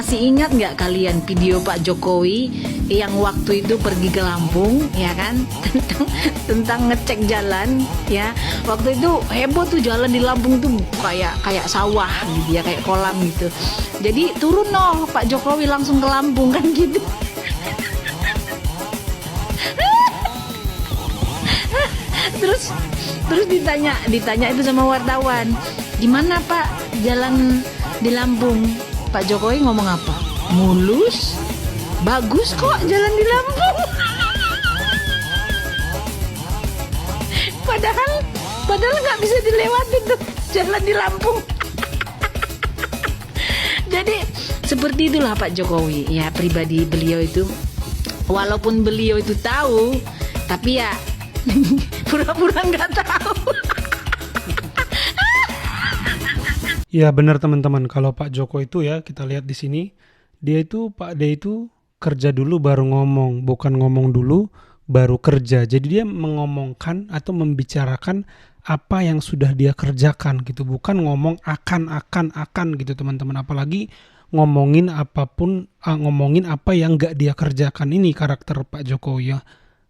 Masih ingat nggak kalian video Pak Jokowi yang waktu itu pergi ke Lampung, ya kan, tentang ngecek jalan, ya. Waktu itu heboh tuh, jalan di Lampung tuh kayak sawah gitu ya, kayak kolam gitu. Jadi turun Pak Jokowi langsung ke Lampung kan gitu. terus ditanya itu sama wartawan, gimana Pak jalan di Lampung? Pak Jokowi ngomong apa? Mulus, bagus kok jalan di Lampung. padahal nggak bisa dilewatin tuh jalan di Lampung. Jadi seperti itulah Pak Jokowi, ya, pribadi beliau itu. Walaupun beliau itu tahu, tapi ya pura-pura nggak tahu. Ya benar teman-teman, kalau Pak Joko itu ya kita lihat di sini, Pak D itu kerja dulu baru ngomong, bukan ngomong dulu baru kerja. Jadi dia mengomongkan atau membicarakan apa yang sudah dia kerjakan gitu, bukan ngomong akan gitu teman-teman. Apalagi ngomongin apapun, ngomongin apa yang nggak dia kerjakan. Ini karakter Pak Jokowi ya.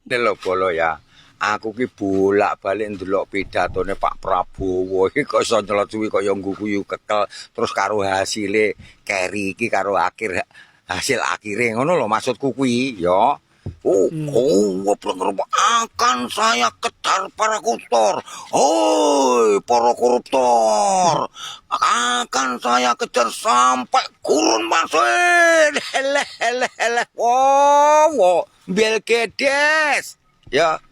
Delok bolo ya. Aku ki bolak-balik ndelok pidatone Pak Prabowo iki kok iso nyelot suwi kaya ngguyu kekel terus karo hasile keri iki karo hasil akhire ngono lho maksudku kuwi ya. Akan saya kejar para koruptor. Hoi para koruptor. Akan saya kejar sampai gurun masuk. Wow, belgedes. Ya.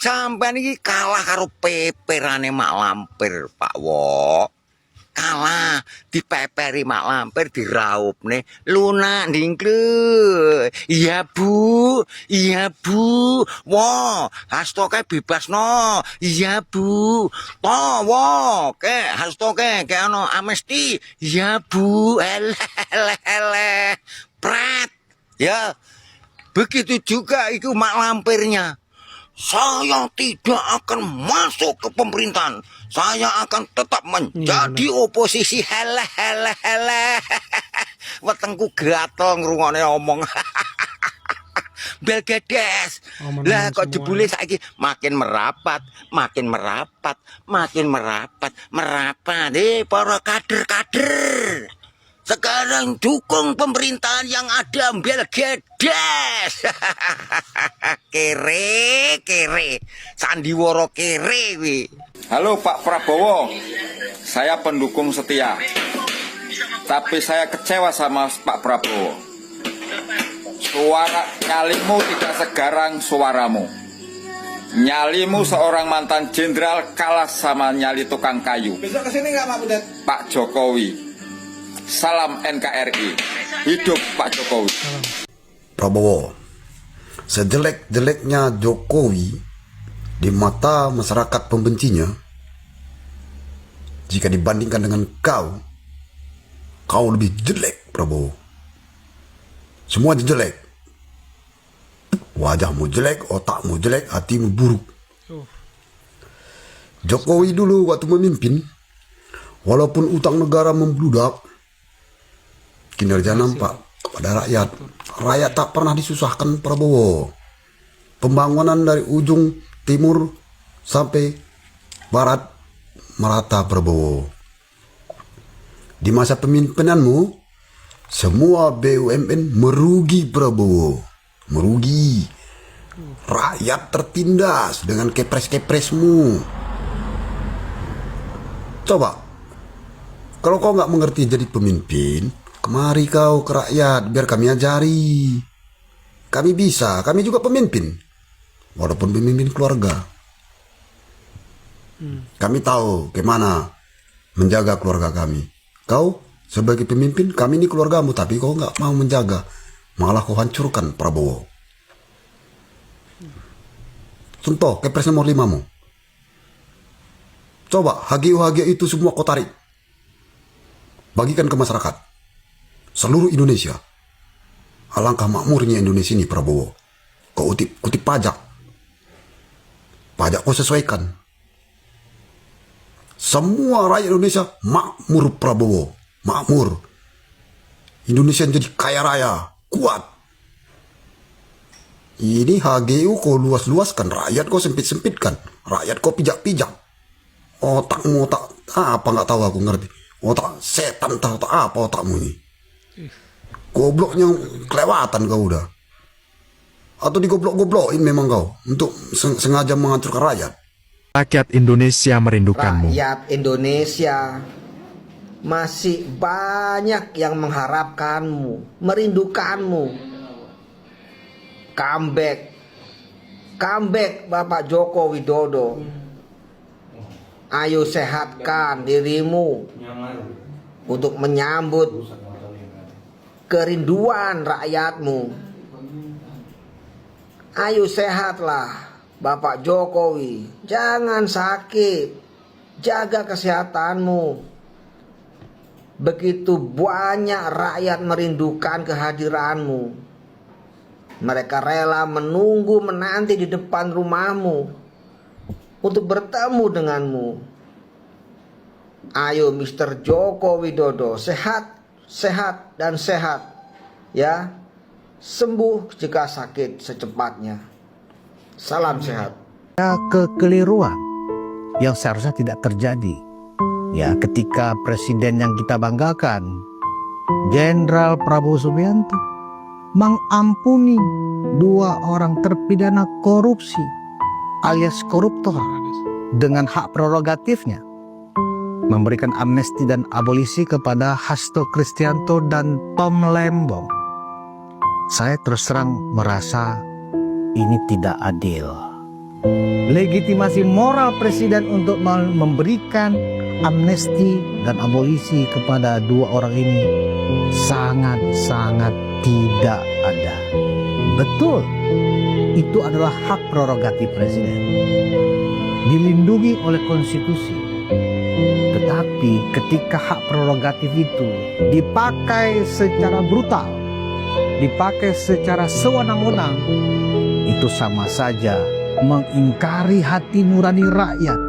Sampeyan iki kalah karo peperane Mak Lampir, Pak Wo. Kalah dipeperi Mak Lampir diraupne lunak ndingkle. Iya Bu. Wo, hastoke bebasno. Iya Bu. To wo, ke hastoke ke ono amnesti. Iya Bu. Eleh. Pret. Ya. Begitu juga itu Mak Lampirnya. Saya tidak akan masuk ke pemerintahan. Saya akan tetap menjadi oposisi. Hele. Wetengku gatel ngrungokne omong. Belgedes. Lah kok jebule saiki makin merapat. Para kader. Sekarang dukung pemerintahan yang ada belgedes. Kere. Sandiwara kere wi. Halo Pak Prabowo, saya pendukung setia. Tapi saya kecewa sama Pak Prabowo. Suara nyalimu tidak segarang suaramu. Nyalimu seorang mantan jenderal kalah sama nyali tukang kayu. Besok kesini nggak Pak Budet? Pak Jokowi. Salam NKRI. Hidup Pak Jokowi. Prabowo, sejelek-jeleknya Jokowi di mata masyarakat pembencinya, jika dibandingkan dengan kau lebih jelek Prabowo. Semua jelek. Wajahmu jelek, otakmu jelek, hatimu buruk. Jokowi dulu waktu memimpin, walaupun utang negara membludak, kinerja nampak kepada rakyat. Rakyat tak pernah disusahkan Prabowo. Pembangunan dari ujung timur sampai barat merata Prabowo. Di masa pemimpinanmu, semua BUMN merugi Prabowo. Merugi. Rakyat tertindas dengan kepres-kepresmu. Coba, kalau kau nggak mengerti jadi pemimpin, kemari kau ke rakyat, biar kami ajari. Kami bisa, kami juga pemimpin. Walaupun pemimpin keluarga. Kami tahu gimana menjaga keluarga kami. Kau sebagai pemimpin, kami ini keluargamu, tapi kau nggak mau menjaga. Malah kau hancurkan Prabowo. Contoh, kepres nomor 5-mu. Coba, HGU itu semua kau tarik. Bagikan ke masyarakat. Seluruh Indonesia. Alangkah makmurnya Indonesia ini Prabowo. Kau kutip pajak. Pajak kau sesuaikan. Semua rakyat Indonesia makmur Prabowo. Makmur. Indonesia jadi kaya raya, kuat. Ini HGU kau luas-luaskan, rakyat kau sempit-sempitkan, rakyat kau pijak-pijak. Otakmu otak apa nggak tahu, aku ngerti. Otak setan tahu tak apa otakmu ini. Gobloknya kelewatan kau udah. Atau digoblok-goblokin memang kau untuk sengaja menghancurkan rakyat. Rakyat Indonesia merindukanmu. Rakyat Indonesia masih banyak yang mengharapkanmu, merindukanmu. Comeback Bapak Joko Widodo. Ayo sehatkan dirimu untuk menyambut kerinduan rakyatmu. Ayo sehatlah Bapak Jokowi, jangan sakit, jaga kesehatanmu. Begitu banyak rakyat merindukan kehadiranmu. Mereka rela menunggu menanti di depan rumahmu untuk bertemu denganmu. Ayo Mr. Joko Widodo, sehat dan sehat, ya. Sembuh jika sakit secepatnya. Salam sehat. Kekeliruan yang seharusnya tidak terjadi. Ya, ketika presiden yang kita banggakan, Jenderal Prabowo Subianto, mengampuni 2 orang terpidana korupsi alias koruptor dengan hak prerogatifnya, memberikan amnesti dan abolisi kepada Hasto Kristianto dan Tom Lembong. Saya terus terang merasa ini tidak adil. Legitimasi moral presiden untuk memberikan amnesti dan abolisi kepada 2 orang ini sangat-sangat tidak ada. Betul, itu adalah hak prerogatif presiden, dilindungi oleh konstitusi. Tetapi ketika hak prerogatif itu dipakai secara brutal, dipakai secara sewenang-wenang, itu sama saja mengingkari hati nurani rakyat.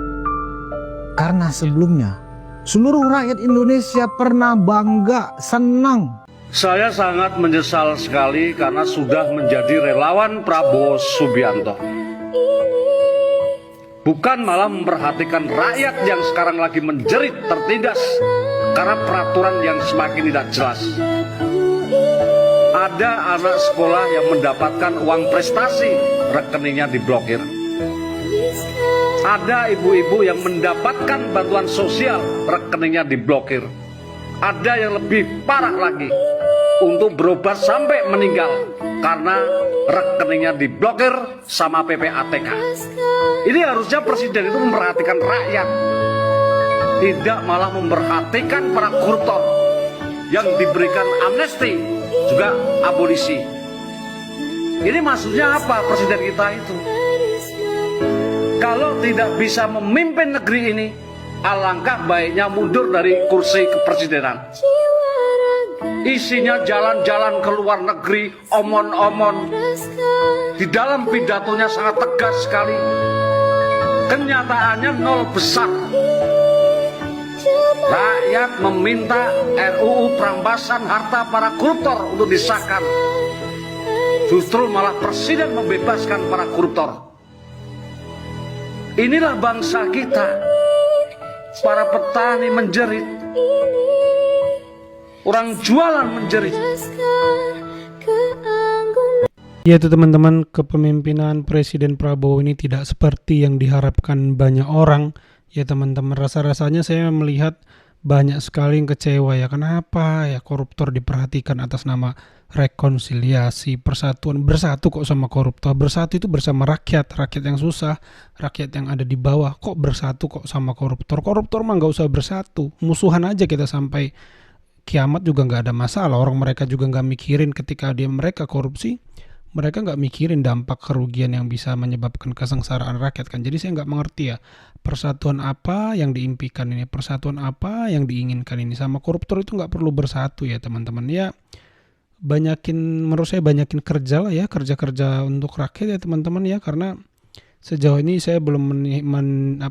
Karena sebelumnya seluruh rakyat Indonesia pernah bangga, senang. Saya sangat menyesal sekali karena sudah menjadi relawan Prabowo Subianto. Bukan malah memperhatikan rakyat yang sekarang lagi menjerit tertindas karena peraturan yang semakin tidak jelas. Ada anak sekolah yang mendapatkan uang prestasi, rekeningnya diblokir. Ada ibu-ibu yang mendapatkan bantuan sosial, rekeningnya diblokir. Ada yang lebih parah lagi, untuk berobat sampai meninggal karena rekeningnya diblokir sama PPATK. Ini harusnya presiden itu memperhatikan rakyat, tidak malah memperhatikan para koruptor yang diberikan amnesti juga abolisi. Ini maksudnya apa presiden kita itu? Kalau tidak bisa memimpin negeri ini, alangkah baiknya mundur dari kursi kepresidenan. Isinya jalan-jalan ke luar negeri, omon-omon. Di dalam pidatonya sangat tegas sekali. Kenyataannya nol besar. Rakyat meminta RUU perampasan harta para koruptor untuk disahkan. Justru malah presiden membebaskan para koruptor. Inilah bangsa kita. Para petani menjerit, orang jualan menjerit. Ya itu teman-teman, kepemimpinan Presiden Prabowo ini tidak seperti yang diharapkan banyak orang. Ya teman-teman, rasa-rasanya saya melihat banyak sekali yang kecewa ya. Kenapa ya koruptor diperhatikan atas nama rekonsiliasi, persatuan, bersatu kok sama koruptor. Bersatu itu bersama rakyat yang susah, rakyat yang ada di bawah. Kok bersatu kok sama koruptor? Koruptor mah gak usah bersatu, musuhan aja kita sampai kiamat juga gak ada masalah. Orang mereka juga gak mikirin ketika mereka korupsi, mereka gak mikirin dampak kerugian yang bisa menyebabkan kesengsaraan rakyat kan. Jadi saya gak mengerti ya, persatuan apa yang diimpikan ini, persatuan apa yang diinginkan ini. Sama koruptor itu gak perlu bersatu ya teman-teman ya. Menurut saya banyakin kerja lah ya, kerja-kerja untuk rakyat ya teman-teman ya. Karena sejauh ini saya belum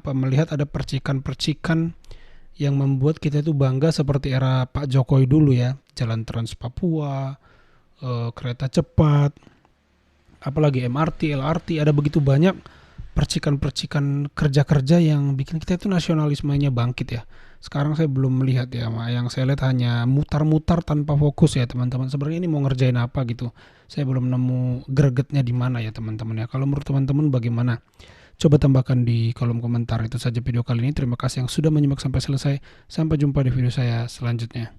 melihat ada percikan-percikan yang membuat kita itu bangga seperti era Pak Jokowi dulu ya. Jalan Trans Papua, kereta cepat, apalagi MRT, LRT, ada begitu banyak percikan-percikan kerja-kerja yang bikin kita itu nasionalismenya bangkit ya. Sekarang saya belum melihat ya, yang saya lihat hanya mutar-mutar tanpa fokus ya teman-teman. Sebenarnya ini mau ngerjain apa gitu. Saya belum nemu gregetnya di mana ya teman-teman ya. Kalau menurut teman-teman bagaimana? Coba tambahkan di kolom komentar. Itu saja video kali ini. Terima kasih yang sudah menyimak sampai selesai. Sampai jumpa di video saya selanjutnya.